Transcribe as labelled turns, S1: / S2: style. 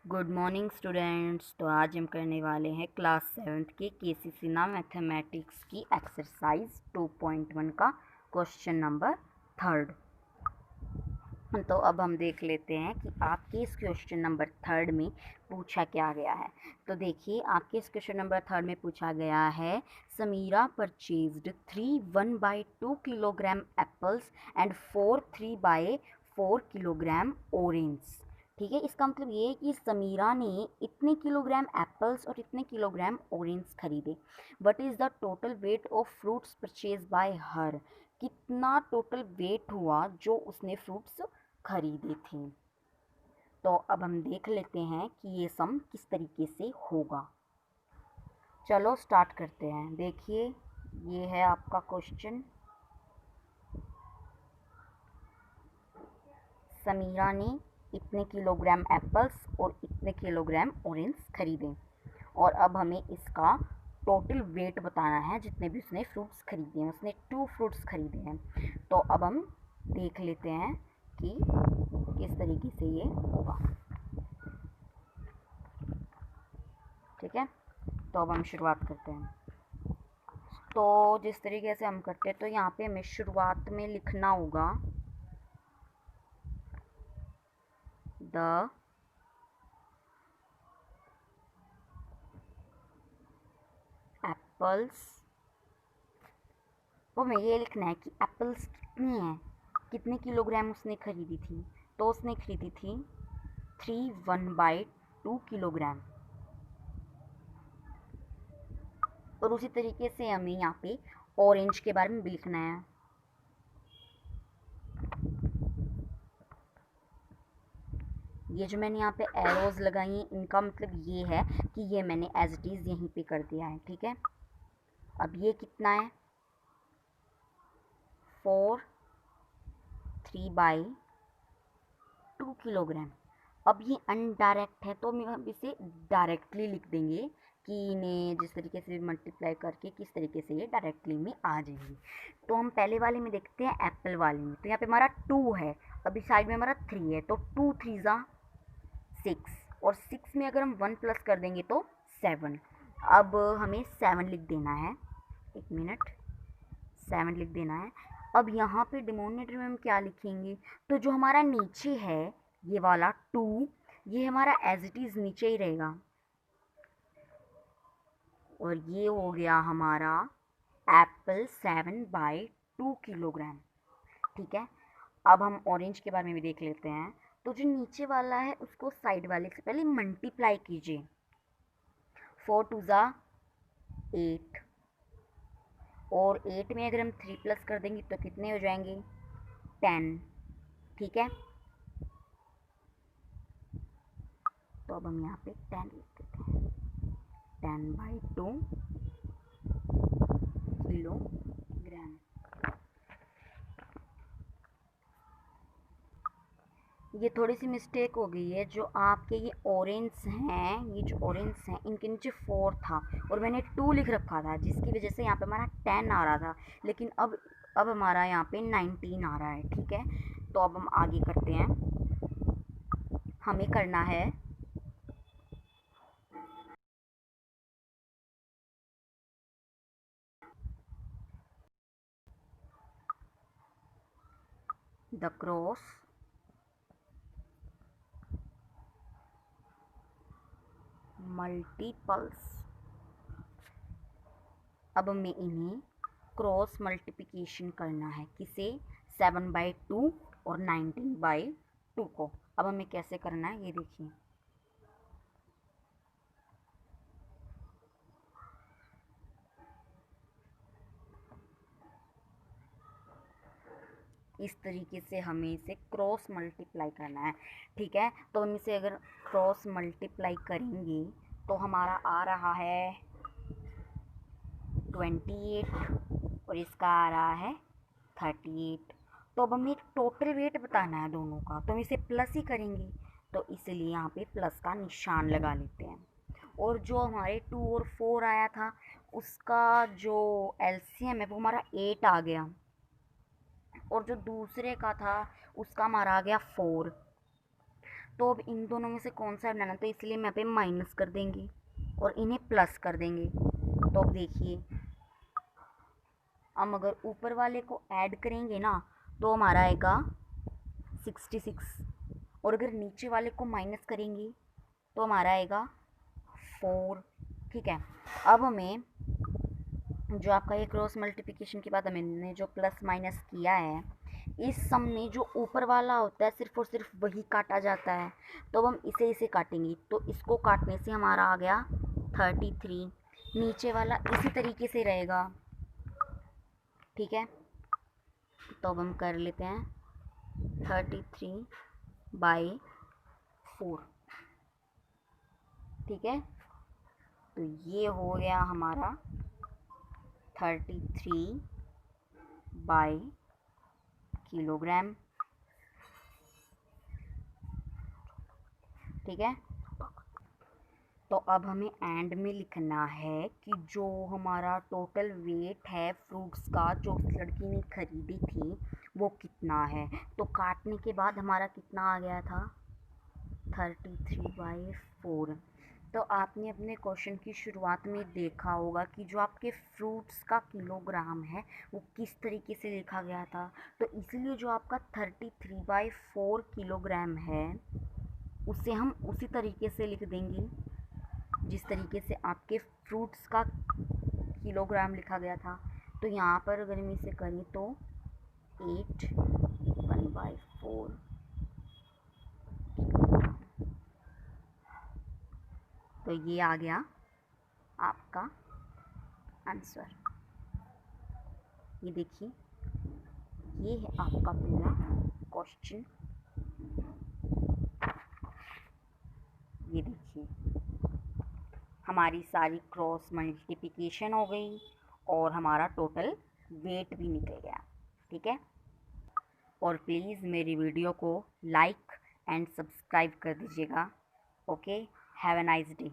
S1: Good morning students. तो आज हम करने वाले हैं क्लास 7th के केसीसी ना मैथमेटिक्स की एक्सरसाइज 2.1 का क्वेश्चन नंबर 3। तो अब हम देख लेते हैं कि आपके इस क्वेश्चन नंबर 3 में पूछा क्या गया है। तो देखिए, आपके इस क्वेश्चन नंबर 3 में पूछा गया है, Samira purchased 3 1/2 kilogram apples and 3/4 kilogram orange. ठीक है, इसका मतलब ये है कि समीरा ने इतने किलोग्राम एप्पल्स और इतने किलोग्राम ऑरेंज खरीदे। What is the total weight of fruits purchase by हर। कितना टोटल वेट हुआ जो उसने फ्रूट्स खरीदे थे। तो अब हम देख लेते हैं कि ये सम किस तरीके से होगा। चलो स्टार्ट करते हैं। देखिए, ये है आपका क्वेश्चन। समीरा ने इतने किलोग्राम एप्पल्स और इतने किलोग्राम ऑरेंज खरीदे और अब हमें इसका टोटल वेट बताना है। जितने भी उसने फ्रूट्स खरीदे हैं, उसने 2 फ्रूट्स खरीदे हैं। तो अब हम देख लेते हैं कि किस तरीके से ये होगा। ठीक है, तो अब हम शुरुआत करते हैं। तो जिस तरीके से हम करते हैं, तो यहाँ पे हमें शुरुआत में लिखना होगा द एप्पल्स। वो हमें ये लिखना है कि एप्पल्स कितनी हैं, कितने किलोग्राम उसने खरीदी थी। तो उसने खरीदी थी 3 1/2 किलोग्राम। और उसी तरीके से हमें यहाँ पे ऑरेंज के बारे में भी लिखना है। ये जो मैंने यहाँ पे एरोज लगाई हैं, इनका मतलब ये है कि ये मैंने एज इट इज़ यहीं पे कर दिया है। ठीक है, अब ये कितना है, 4 3/2 किलोग्राम। अब ये अनडायरेक्ट है, तो हम इसे डायरेक्टली लिख देंगे कि इन्हें जिस तरीके से मल्टीप्लाई करके किस तरीके से ये डायरेक्टली में आ जाएंगी। तो हम पहले वाले में देखते हैं, एप्पल वाले में। तो यहाँ पे हमारा 2 है, अभी साइड में हमारा 3 है, तो 2 3 6, और 6 में अगर हम 1 प्लस कर देंगे तो 7। अब हमें 7 लिख देना है। एक मिनट, 7 लिख देना है। अब यहाँ पे डिनोमिनेटर में हम क्या लिखेंगे, तो जो हमारा नीचे है ये वाला 2, ये हमारा एज इट इज़ नीचे ही रहेगा। और ये हो गया हमारा एप्पल 7/2 किलोग्राम। ठीक है, अब हम ऑरेंज के बारे में भी देख लेते हैं। तो जो नीचे वाला है उसको साइड वाले से पहले मल्टीप्लाई कीजिए। 4 2 8, और 8 में अगर हम 3 प्लस कर देंगे तो कितने हो जाएंगे, 10। ठीक है, तो अब हम यहाँ पे 10 लिख देते हैं। 10/2 किलोग्राम। ये थोड़ी सी मिस्टेक हो गई है। जो आपके ये ऑरेंज हैं, ये जो ऑरेंज हैं, इनके नीचे 4 था और मैंने 2 लिख रखा था, जिसकी वजह से यहाँ पे हमारा 10 आ रहा था। लेकिन अब हमारा यहाँ पे 19 आ रहा है। ठीक है, तो अब हम आगे करते हैं। हमें करना है द क्रॉस मल्टीपल्स। अब हमें इन्हें क्रॉस मल्टीप्लिकेशन करना है, किसे, 7/2 और 19/2 को। अब हमें कैसे करना है ये देखिए। इस तरीके से हमें इसे क्रॉस मल्टीप्लाई करना है। ठीक है, तो हम इसे अगर क्रॉस मल्टीप्लाई करेंगे तो हमारा आ रहा है 28 और इसका आ रहा है 38। तो अब हमें टोटल वेट बताना है दोनों का, तो हम इसे प्लस ही करेंगे। तो इसलिए यहाँ पे प्लस का निशान लगा लेते हैं। और जो हमारे 2 और 4 आया था, उसका जो एलसीएम है वो हमारा 8 आ गया। और जो दूसरे का था उसका हमारा आ गया 4। तो अब इन दोनों में से कौन सा बनाना, तो इसलिए मैं यहाँ पे माइनस कर देंगे और इन्हें प्लस कर देंगे। तो अब देखिए, हम अगर ऊपर वाले को ऐड करेंगे ना तो हमारा आएगा 66, और अगर नीचे वाले को माइनस करेंगे तो हमारा आएगा 4। ठीक है, अब हमें जो आपका ये क्रॉस मल्टीप्लिकेशन के बाद हमने जो प्लस माइनस किया है, इस सम में जो ऊपर वाला होता है सिर्फ और सिर्फ वही काटा जाता है। तो अब हम इसे काटेंगे, तो इसको काटने से हमारा आ गया 33, नीचे वाला इसी तरीके से रहेगा। ठीक है, तो अब हम कर लेते हैं 33/4। ठीक है, तो ये हो गया हमारा 33/किलोग्राम। ठीक है, तो अब हमें एंड में लिखना है कि जो हमारा टोटल वेट है फ्रूट्स का जो उस लड़की ने खरीदी थी वो कितना है। तो काटने के बाद हमारा कितना आ गया था, 33/4। तो आपने अपने क्वेश्चन की शुरुआत में देखा होगा कि जो आपके फ्रूट्स का किलोग्राम है वो किस तरीके से लिखा गया था। तो इसलिए जो आपका 33/4 किलोग्राम है उसे हम उसी तरीके से लिख देंगे जिस तरीके से आपके फ्रूट्स का किलोग्राम लिखा गया था। तो यहाँ पर अगर हम इसे करें तो 8 1/4 तो ये आ गया आपका आंसर। ये देखिए, ये है आपका पूरा क्वेश्चन। ये देखिए, हमारी सारी क्रॉस मल्टीप्लिकेशन हो गई और हमारा टोटल वेट भी निकल गया। ठीक है, और प्लीज़ मेरी वीडियो को लाइक एंड सब्सक्राइब कर दीजिएगा। Okay, have a nice day.